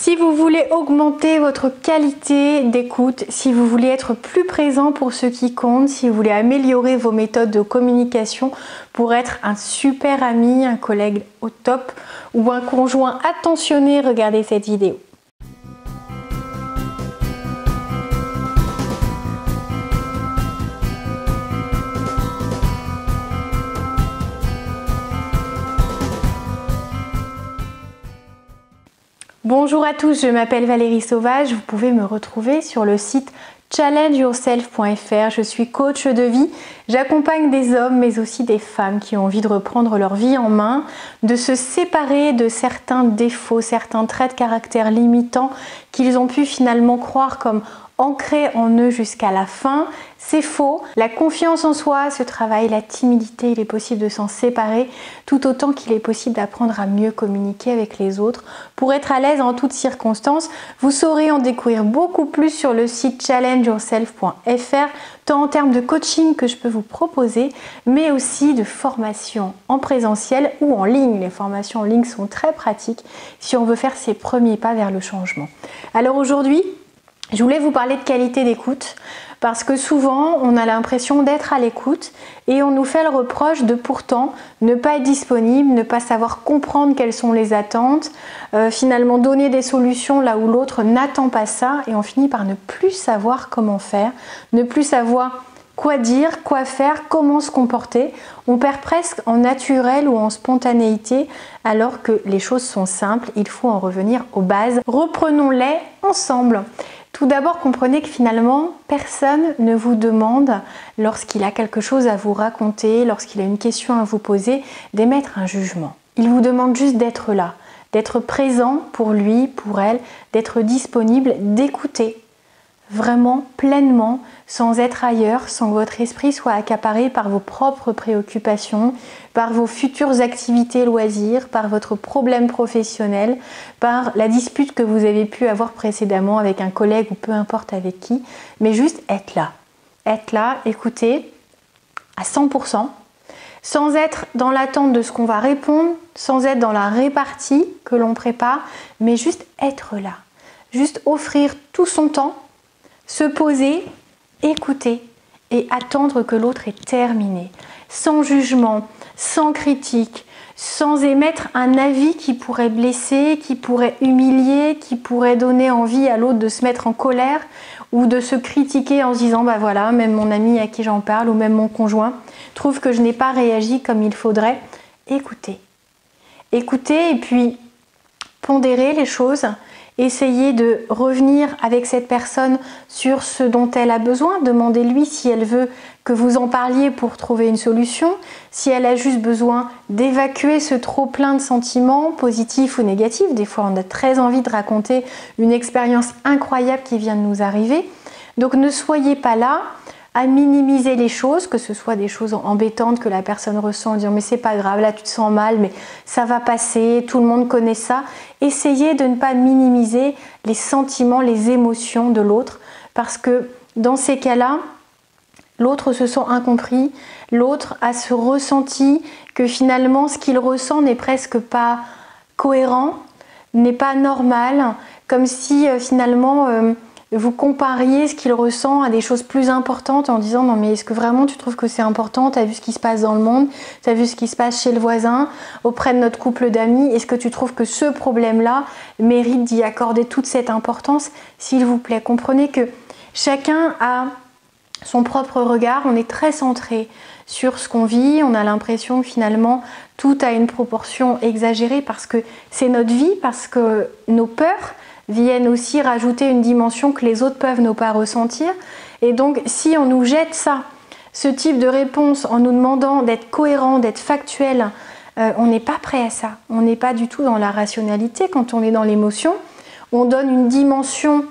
Si vous voulez augmenter votre qualité d'écoute, si vous voulez être plus présent pour ce qui compte, si vous voulez améliorer vos méthodes de communication pour être un super ami, un collègue au top ou un conjoint attentionné, regardez cette vidéo. Bonjour à tous, je m'appelle Valérie Sauvage, vous pouvez me retrouver sur le site challengeyourself.fr. Je suis coach de vie, j'accompagne des hommes mais aussi des femmes qui ont envie de reprendre leur vie en main, de se séparer de certains défauts, certains traits de caractère limitants qu'ils ont pu finalement croire comme ancrés en eux jusqu'à la fin. C'est faux. La confiance en soi, ce travail, la timidité, il est possible de s'en séparer tout autant qu'il est possible d'apprendre à mieux communiquer avec les autres. Pour être à l'aise en toutes circonstances, vous saurez en découvrir beaucoup plus sur le site challengeyourself.fr, tant en termes de coaching que je peux vous proposer, mais aussi de formation en présentiel ou en ligne. Les formations en ligne sont très pratiques si on veut faire ses premiers pas vers le changement. Alors aujourd'hui, je voulais vous parler de qualité d'écoute parce que souvent on a l'impression d'être à l'écoute et on nous fait le reproche de pourtant ne pas être disponible, ne pas savoir comprendre quelles sont les attentes, finalement donner des solutions là où l'autre n'attend pas ça et on finit par ne plus savoir comment faire, ne plus savoir quoi dire, quoi faire, comment se comporter. On perd presque en naturel ou en spontanéité alors que les choses sont simples, il faut en revenir aux bases. Reprenons-les ensemble. Tout d'abord, comprenez que finalement, personne ne vous demande, lorsqu'il a quelque chose à vous raconter, lorsqu'il a une question à vous poser, d'émettre un jugement. Il vous demande juste d'être là, d'être présent pour lui, pour elle, d'être disponible, d'écouter vraiment pleinement, sans être ailleurs, sans que votre esprit soit accaparé par vos propres préoccupations, par vos futures activités loisirs, par votre problème professionnel, par la dispute que vous avez pu avoir précédemment avec un collègue ou peu importe avec qui, mais juste être là, écouter à 100%, sans être dans l'attente de ce qu'on va répondre, sans être dans la répartie que l'on prépare, mais juste être là, juste offrir tout son temps, se poser, écouter et attendre que l'autre ait terminé, sans jugement, sans critique, sans émettre un avis qui pourrait blesser, qui pourrait humilier, qui pourrait donner envie à l'autre de se mettre en colère ou de se critiquer en se disant bah voilà, même mon ami à qui j'en parle ou même mon conjoint trouve que je n'ai pas réagi comme il faudrait. Écoutez et puis pondérer les choses. Essayez de revenir avec cette personne sur ce dont elle a besoin. Demandez-lui si elle veut que vous en parliez pour trouver une solution, si elle a juste besoin d'évacuer ce trop-plein de sentiments positifs ou négatifs. Des fois, on a très envie de raconter une expérience incroyable qui vient de nous arriver. Donc, ne soyez pas là à minimiser les choses, que ce soit des choses embêtantes que la personne ressent en disant mais c'est pas grave, là tu te sens mal, mais ça va passer, tout le monde connaît ça. Essayez de ne pas minimiser les sentiments, les émotions de l'autre parce que dans ces cas-là, l'autre se sent incompris, l'autre a ce ressenti que finalement ce qu'il ressent n'est presque pas cohérent, n'est pas normal, comme si finalement vous compariez ce qu'il ressent à des choses plus importantes en disant non mais est-ce que vraiment tu trouves que c'est important, tu as vu ce qui se passe dans le monde, tu as vu ce qui se passe chez le voisin, auprès de notre couple d'amis, est-ce que tu trouves que ce problème-là mérite d'y accorder toute cette importance? S'il vous plaît, comprenez que chacun a son propre regard, on est très centré sur ce qu'on vit, on a l'impression que finalement tout a une proportion exagérée parce que c'est notre vie, parce que nos peurs viennent aussi rajouter une dimension que les autres peuvent ne pas ressentir. Et donc, si on nous jette ça, ce type de réponse en nous demandant d'être cohérent, d'être factuel, on n'est pas prêt à ça. On n'est pas du tout dans la rationalité. Quand on est dans l'émotion, on donne une dimension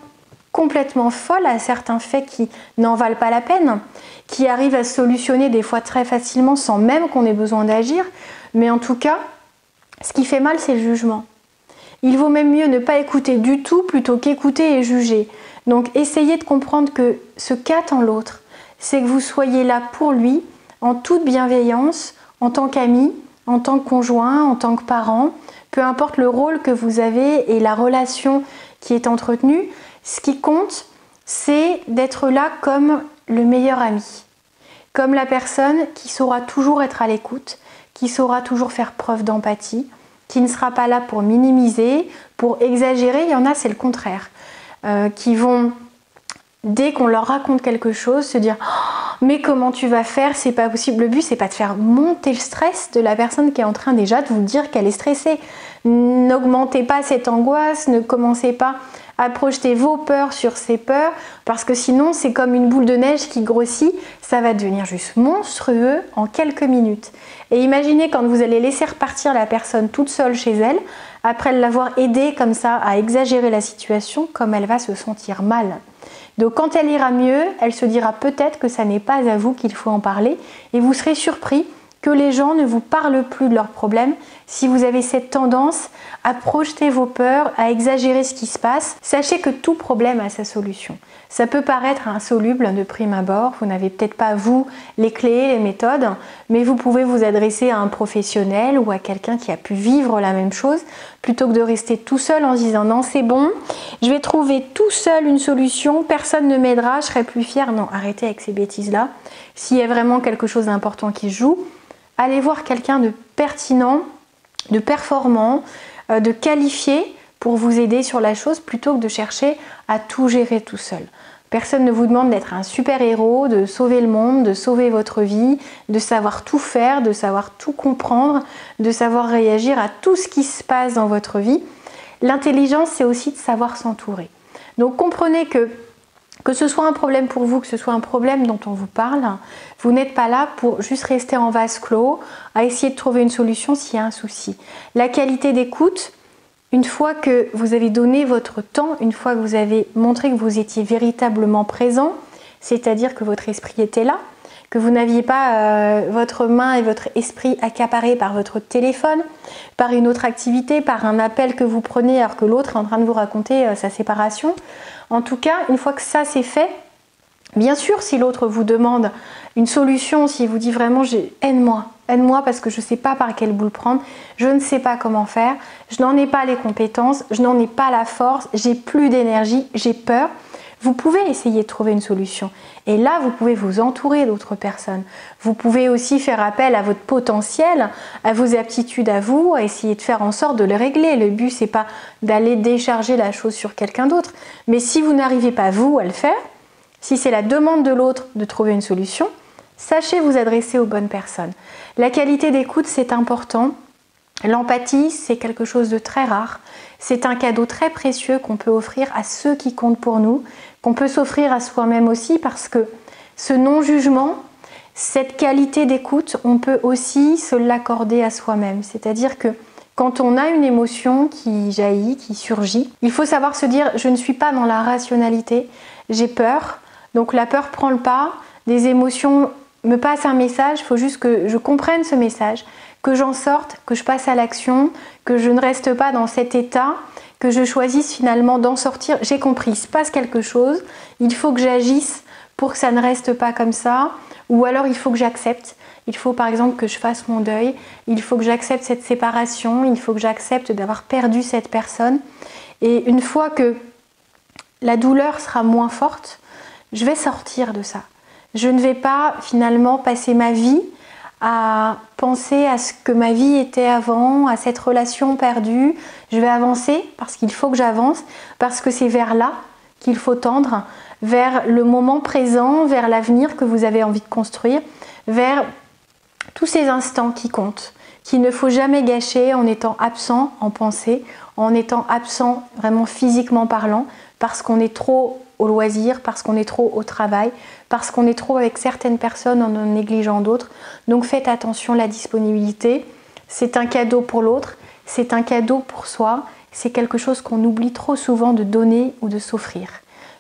complètement folle à certains faits qui n'en valent pas la peine, qui arrivent à se solutionner des fois très facilement sans même qu'on ait besoin d'agir. Mais en tout cas, ce qui fait mal, c'est le jugement. Il vaut même mieux ne pas écouter du tout plutôt qu'écouter et juger. Donc essayez de comprendre que ce qu'attend l'autre, c'est que vous soyez là pour lui en toute bienveillance, en tant qu'ami, en tant que conjoint, en tant que parent, peu importe le rôle que vous avez et la relation qui est entretenue, ce qui compte, c'est d'être là comme le meilleur ami, comme la personne qui saura toujours être à l'écoute, qui saura toujours faire preuve d'empathie, qui ne sera pas là pour minimiser, pour exagérer. Il y en a, c'est le contraire, qui vont, dès qu'on leur raconte quelque chose, se dire oh, mais comment tu vas faire, c'est pas possible. Le but, c'est pas de faire monter le stress de la personne qui est en train déjà de vous dire qu'elle est stressée. N'augmentez pas cette angoisse, ne commencez pas à projeter vos peurs sur ses peurs, parce que sinon c'est comme une boule de neige qui grossit, ça va devenir juste monstrueux en quelques minutes. Et imaginez quand vous allez laisser repartir la personne toute seule chez elle, après l'avoir aidée comme ça à exagérer la situation, comme elle va se sentir mal. Donc quand elle ira mieux, elle se dira peut-être que ça n'est pas à vous qu'il faut en parler, et vous serez surpris que les gens ne vous parlent plus de leurs problèmes si vous avez cette tendance à projeter vos peurs, à exagérer ce qui se passe. Sachez que tout problème a sa solution. Ça peut paraître insoluble de prime abord, vous n'avez peut-être pas vous les clés, les méthodes, mais vous pouvez vous adresser à un professionnel ou à quelqu'un qui a pu vivre la même chose, plutôt que de rester tout seul en se disant non c'est bon, je vais trouver tout seul une solution, personne ne m'aidera, je serai plus fière. Non, arrêtez avec ces bêtises-là. S'il y a vraiment quelque chose d'important qui se joue, allez voir quelqu'un de pertinent, de performant, de qualifié pour vous aider sur la chose plutôt que de chercher à tout gérer tout seul. Personne ne vous demande d'être un super-héros, de sauver le monde, de sauver votre vie, de savoir tout faire, de savoir tout comprendre, de savoir réagir à tout ce qui se passe dans votre vie. L'intelligence, c'est aussi de savoir s'entourer. Donc comprenez que ce soit un problème pour vous, que ce soit un problème dont on vous parle, vous n'êtes pas là pour juste rester en vase clos, à essayer de trouver une solution s'il y a un souci. La qualité d'écoute, une fois que vous avez donné votre temps, une fois que vous avez montré que vous étiez véritablement présent, c'est-à-dire que votre esprit était là, que vous n'aviez pas votre main et votre esprit accaparés par votre téléphone, par une autre activité, par un appel que vous prenez alors que l'autre est en train de vous raconter sa séparation. En tout cas, une fois que ça c'est fait, bien sûr si l'autre vous demande une solution, s'il vous dit vraiment aide-moi parce que je ne sais pas par quelle boule prendre, je ne sais pas comment faire, je n'en ai pas les compétences, je n'en ai pas la force, j'ai plus d'énergie, j'ai peur. Vous pouvez essayer de trouver une solution. Et là, vous pouvez vous entourer d'autres personnes. Vous pouvez aussi faire appel à votre potentiel, à vos aptitudes à vous, à essayer de faire en sorte de le régler. Le but, c'est pas d'aller décharger la chose sur quelqu'un d'autre. Mais si vous n'arrivez pas, vous, à le faire, si c'est la demande de l'autre de trouver une solution, sachez vous adresser aux bonnes personnes. La qualité d'écoute, c'est important. L'empathie, c'est quelque chose de très rare. C'est un cadeau très précieux qu'on peut offrir à ceux qui comptent pour nous, qu'on peut s'offrir à soi-même aussi, parce que ce non-jugement, cette qualité d'écoute, on peut aussi se l'accorder à soi-même. C'est-à-dire que quand on a une émotion qui jaillit, qui surgit, il faut savoir se dire « je ne suis pas dans la rationalité, j'ai peur ». Donc la peur prend le pas, des émotions me passent un message, il faut juste que je comprenne ce message, que j'en sorte, que je passe à l'action, que je ne reste pas dans cet état, que je choisisse finalement d'en sortir. J'ai compris, il se passe quelque chose, il faut que j'agisse pour que ça ne reste pas comme ça, ou alors il faut que j'accepte. Il faut par exemple que je fasse mon deuil, il faut que j'accepte cette séparation, il faut que j'accepte d'avoir perdu cette personne. Et une fois que la douleur sera moins forte, je vais sortir de ça. Je ne vais pas finalement passer ma vie à penser à ce que ma vie était avant, à cette relation perdue. Je vais avancer parce qu'il faut que j'avance, parce que c'est vers là qu'il faut tendre, vers le moment présent, vers l'avenir que vous avez envie de construire, vers tous ces instants qui comptent, qu'il ne faut jamais gâcher en étant absent en pensée, en étant absent vraiment physiquement parlant, parce qu'on est trop au loisir, parce qu'on est trop au travail, parce qu'on est trop avec certaines personnes en négligeant d'autres. Donc faites attention, la disponibilité, c'est un cadeau pour l'autre, c'est un cadeau pour soi, c'est quelque chose qu'on oublie trop souvent de donner ou de s'offrir.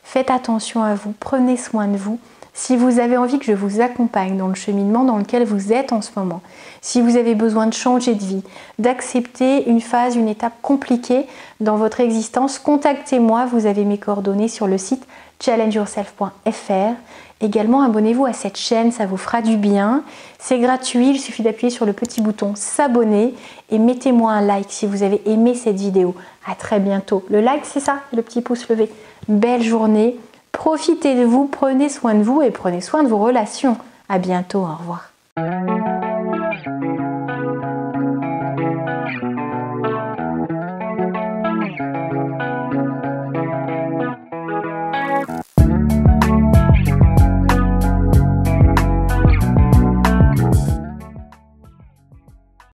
Faites attention à vous, prenez soin de vous, Si vous avez envie que je vous accompagne dans le cheminement dans lequel vous êtes en ce moment, si vous avez besoin de changer de vie, d'accepter une phase, une étape compliquée dans votre existence, contactez-moi, vous avez mes coordonnées sur le site challengeyourself.fr. Également, abonnez-vous à cette chaîne, ça vous fera du bien. C'est gratuit, il suffit d'appuyer sur le petit bouton s'abonner et mettez-moi un like si vous avez aimé cette vidéo. À très bientôt. Le like, c'est ça, le petit pouce levé. Belle journée. Profitez de vous, prenez soin de vous et prenez soin de vos relations. À bientôt, au revoir.